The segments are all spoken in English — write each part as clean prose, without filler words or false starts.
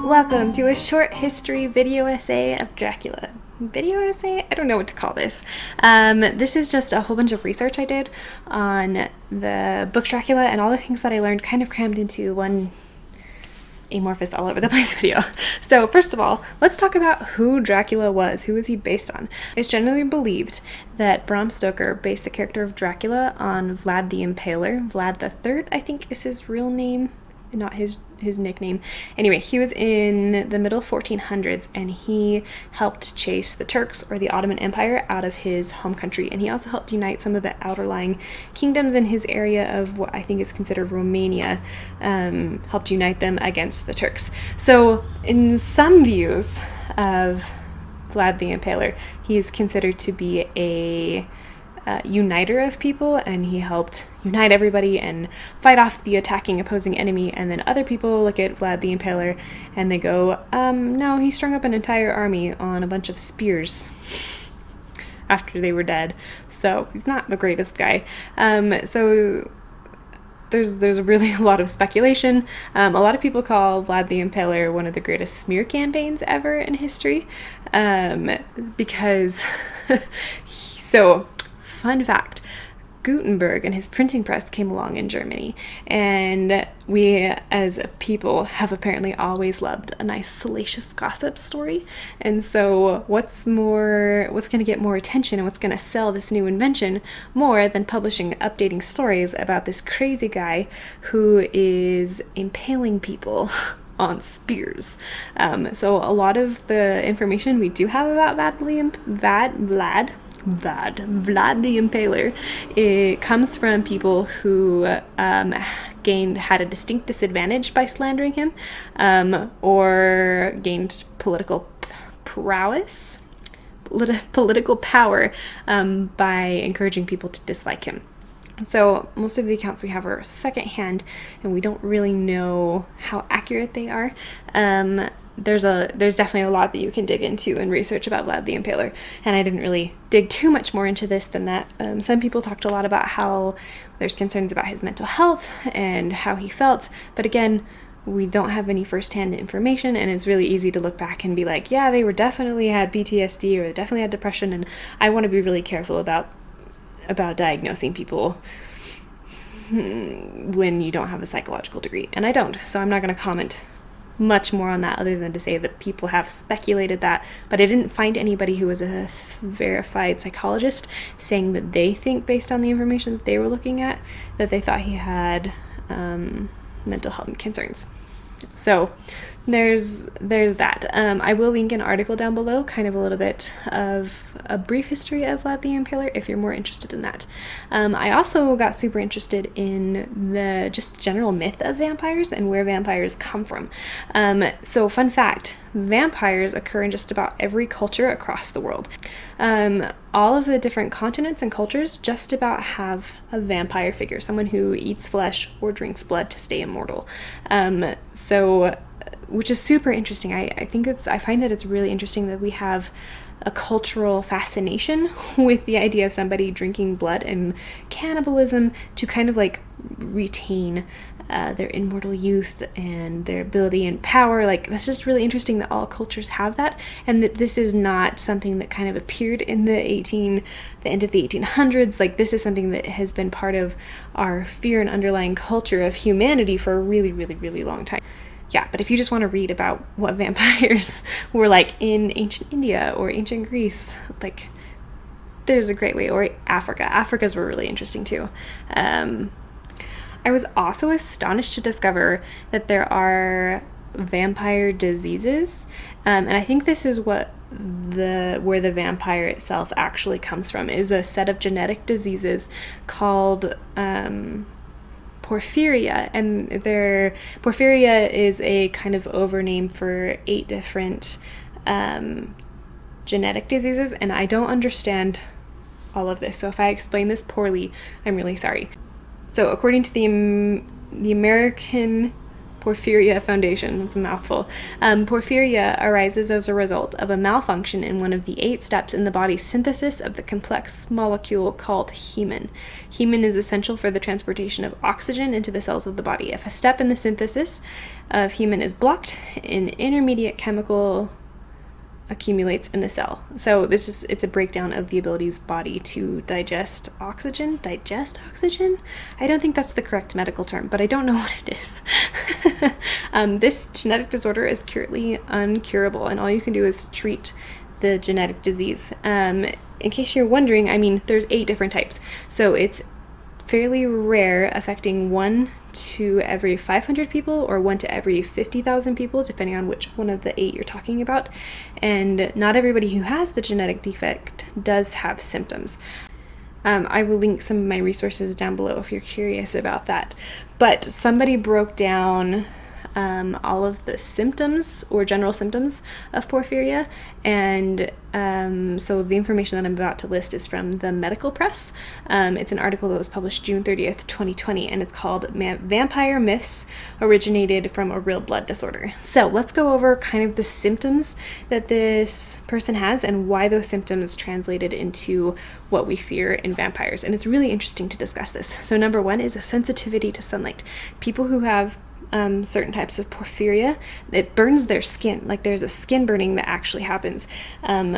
Welcome to a short history video essay of Dracula. Video essay? I don't know what to call this. This is just a whole bunch of research I did on the book Dracula and all the things that I learned kind of crammed into one amorphous all over the place video. So first of all, let's talk about who Dracula was. Who was he based on? It's generally believed that Bram Stoker based the character of Dracula on Vlad the Impaler. Vlad the Third, I think, is his real name, not his nickname. Anyway, he was in the middle 1400s and he helped chase the Turks or the Ottoman Empire out of his home country, and he also helped unite some of the outerlying kingdoms in his area of what I think is considered Romania, helped unite them against the Turks. So in some views of Vlad the Impaler, he is considered to be a uniter of people, and he helped unite everybody and fight off the attacking opposing enemy. And then other people look at Vlad the Impaler and they go, no, he strung up an entire army on a bunch of spears after they were dead, so he's not the greatest guy. So there's really a lot of speculation. A lot of people call Vlad the Impaler one of the greatest smear campaigns ever in history, because so fun fact, Gutenberg and his printing press came along in Germany, and we as a people have apparently always loved a nice salacious gossip story. And so what's going to get more attention and what's going to sell this new invention more than publishing updating stories about this crazy guy who is impaling people on spears? So a lot of the information we do have about Vlad the Impaler, it comes from people who had a distinct disadvantage by slandering him, or gained political prowess, political power, by encouraging people to dislike him. So most of the accounts we have are secondhand, and we don't really know how accurate they are. There's definitely a lot that you can dig into and research about Vlad the Impaler, and I didn't really dig too much more into this than that. Some people talked a lot about how there's concerns about his mental health and how he felt, but again, we don't have any first-hand information, and it's really easy to look back and be like, yeah, they definitely had PTSD or they definitely had depression, and I want to be really careful about diagnosing people when you don't have a psychological degree, and I don't, so I'm not going to comment much more on that other than to say that people have speculated that, but I didn't find anybody who was a verified psychologist saying that they think, based on the information that they were looking at, that they thought he had mental health concerns. So there's that. I will link an article down below, kind of a little bit of a brief history of Vlad the Impaler if you're more interested in that. I also got super interested in the just general myth of vampires and where vampires come from. So fun fact, vampires occur in just about every culture across the world. All of the different continents and cultures just about have a vampire figure, someone who eats flesh or drinks blood to stay immortal. Which is super interesting. I find that it's really interesting that we have a cultural fascination with the idea of somebody drinking blood and cannibalism to kind of like retain their immortal youth and their ability and power. Like, that's just really interesting that all cultures have that, and that this is not something that kind of appeared in the end of the 1800s. Like, this is something that has been part of our fear and underlying culture of humanity for a really, really, really long time. Yeah, but if you just want to read about what vampires were like in ancient India or ancient Greece, like, there's a great way. Or Africa. Africa's were really interesting too. I was also astonished to discover that there are vampire diseases, and I think this is where the vampire itself actually comes from, is a set of genetic diseases called Porphyria, and Porphyria is a kind of overname for 8 different genetic diseases, and I don't understand all of this, so if I explain this poorly, I'm really sorry. So according to the American Porphyria Foundation. It's a mouthful. Porphyria arises as a result of a malfunction in one of the 8 steps in the body's synthesis of the complex molecule called hemin. Hemin is essential for the transportation of oxygen into the cells of the body. If a step in the synthesis of hemin is blocked, an intermediate chemical accumulates in the cell. So it's a breakdown of the ability's body to digest oxygen. I don't think that's the correct medical term, but I don't know what it is. This genetic disorder is currently uncurable, and all you can do is treat the genetic disease. In case you're wondering, I mean, there's 8 different types. So it's fairly rare, affecting 1 to every 500 people or 1 to every 50,000 people, depending on which one of the 8 you're talking about. And not everybody who has the genetic defect does have symptoms. I will link some of my resources down below if you're curious about that. But somebody broke down all of the symptoms or general symptoms of porphyria, and so the information that I'm about to list is from the medical press. It's an article that was published June 30th, 2020, and it's called Vampire Myths Originated from a Real Blood Disorder. So let's go over kind of the symptoms that this person has and why those symptoms translated into what we fear in vampires. And it's really interesting to discuss this. So number 1 is a sensitivity to sunlight. People who have certain types of porphyria, it burns their skin, like there's a skin burning that actually happens,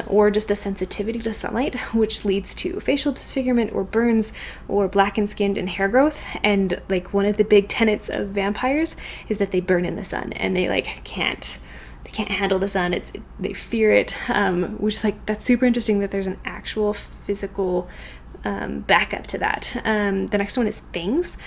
or just a sensitivity to sunlight, which leads to facial disfigurement or burns or blackened skin and hair growth. And like one of the big tenets of vampires is that they burn in the sun, and they can't handle the sun. They fear it, which that's super interesting that there's an actual physical backup to that. The next one is fangs.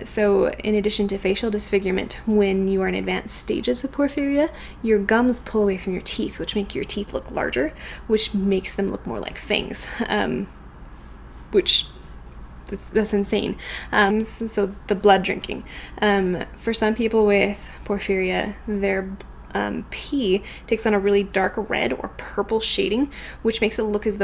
So in addition to facial disfigurement, when you are in advanced stages of porphyria, your gums pull away from your teeth, which make your teeth look larger, which makes them look more like fangs, which that's insane. So the blood drinking. For some people with porphyria, their pee takes on a really dark red or purple shading, which makes it look as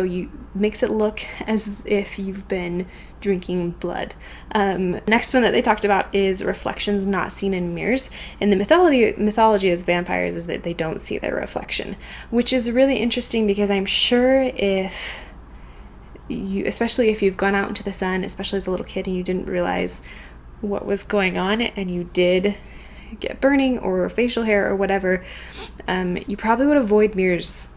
if you've been drinking blood. Next one that they talked about is reflections not seen in mirrors. And the mythology as vampires is that they don't see their reflection, which is really interesting because I'm sure especially if you've gone out into the sun, especially as a little kid, and you didn't realize what was going on, and you did get burning or facial hair or whatever, you probably would avoid mirrors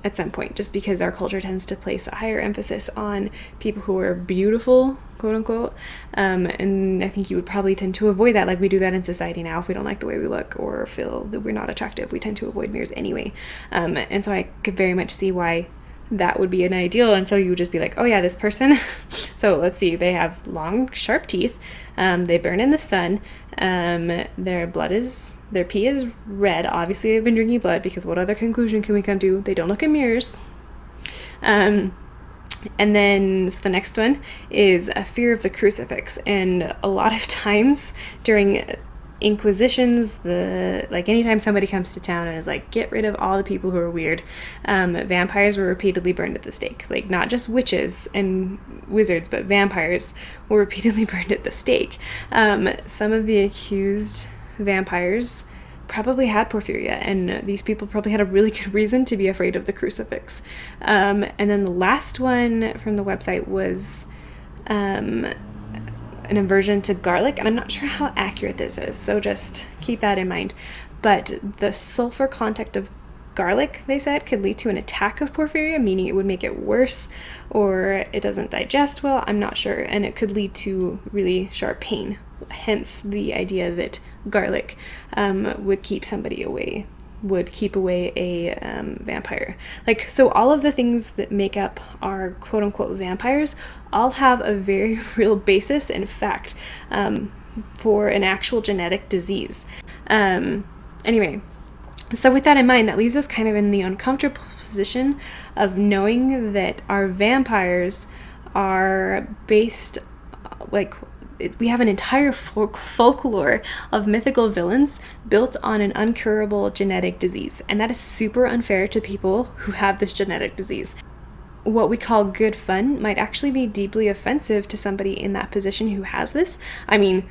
at some point, just because our culture tends to place a higher emphasis on people who are beautiful, quote unquote, and I think you would probably tend to avoid that, like we do that in society now. If we don't like the way we look or feel that we're not attractive, we tend to avoid mirrors anyway, and so I could very much see why that would be an ideal. And so you would just be like, oh yeah, this person so let's see, they have long sharp teeth, they burn in the sun, their pee is red, obviously they've been drinking blood, because what other conclusion can we come to? They don't look in mirrors. And then so the next one is a fear of the crucifix. And a lot of times during inquisitions, anytime somebody comes to town and is like, get rid of all the people who are weird, vampires were repeatedly burned at the stake. Like, not just witches and wizards, but vampires were repeatedly burned at the stake. Some of the accused vampires probably had porphyria, and these people probably had a really good reason to be afraid of the crucifix. And then the last one from the website was an aversion to garlic, and I'm not sure how accurate this is, so just keep that in mind. But the sulfur content of garlic, they said, could lead to an attack of porphyria, meaning it would make it worse, or it doesn't digest well, I'm not sure, and it could lead to really sharp pain, hence the idea that garlic would keep away a vampire. So all of the things that make up our quote-unquote vampires all have a very real basis in fact, for an actual genetic disease. Anyway, so with that in mind, that leaves us kind of in the uncomfortable position of knowing that our vampires are based, we have an entire folklore of mythical villains built on an uncurable genetic disease, and that is super unfair to people who have this genetic disease. What we call good fun might actually be deeply offensive to somebody in that position who has this. I mean,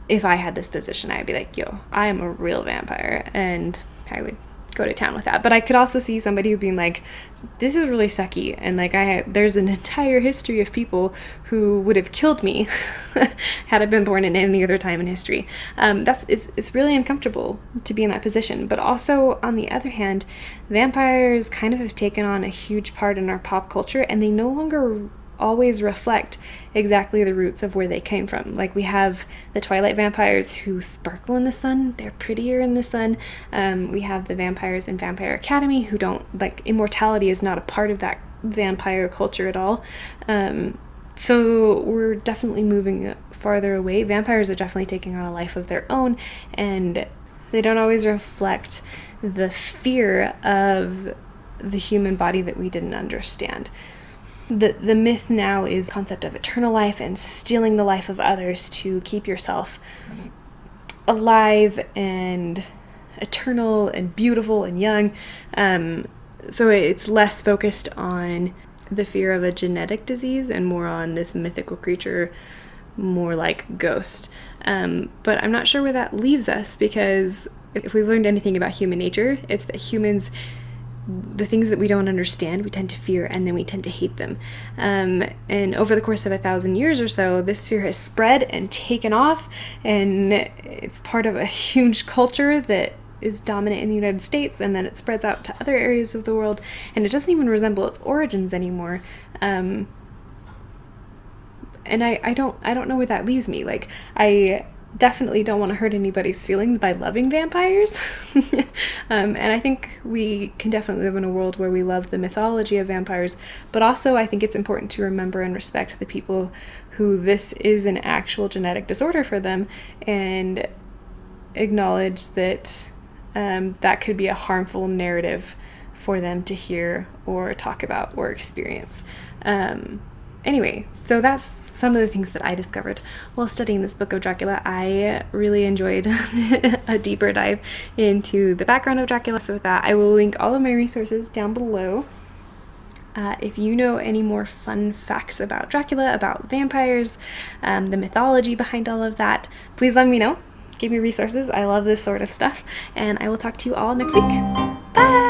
if I had this position, I'd be like, yo, I am a real vampire, and I would go to town with that. But I could also see somebody being like, this is really sucky, and like there's an entire history of people who would have killed me had I been born in any other time in history. It's really uncomfortable to be in that position. But also, on the other hand, vampires kind of have taken on a huge part in our pop culture, and they no longer always reflect exactly the roots of where they came from. Like, we have the Twilight vampires who sparkle in the sun, they're prettier in the sun. We have the vampires in Vampire Academy who don't, like, immortality is not a part of that vampire culture at all. So we're definitely moving farther away. Vampires are definitely taking on a life of their own, and they don't always reflect the fear of the human body that we didn't understand. The myth now is the concept of eternal life and stealing the life of others to keep yourself alive and eternal and beautiful and young. So it's less focused on the fear of a genetic disease and more on this mythical creature, more like ghost. But I'm not sure where that leaves us, because if we've learned anything about human nature, it's that humans, the things that we don't understand, we tend to fear, and then we tend to hate them. And over the course of 1,000 years or so, this fear has spread and taken off, and it's part of a huge culture that is dominant in the United States, and then it spreads out to other areas of the world, and it doesn't even resemble its origins anymore. And I don't know where that leaves me. Like, I definitely don't want to hurt anybody's feelings by loving vampires. And I think we can definitely live in a world where we love the mythology of vampires, but also I think it's important to remember and respect the people who this is an actual genetic disorder for them, and acknowledge that that could be a harmful narrative for them to hear or talk about or experience. Anyway, so that's some of the things that I discovered while studying this book of Dracula. I really enjoyed a deeper dive into the background of Dracula. So with that, I will link all of my resources down below. If you know any more fun facts about Dracula, about vampires, the mythology behind all of that, please let me know. Give me resources. I love this sort of stuff. And I will talk to you all next week. Bye!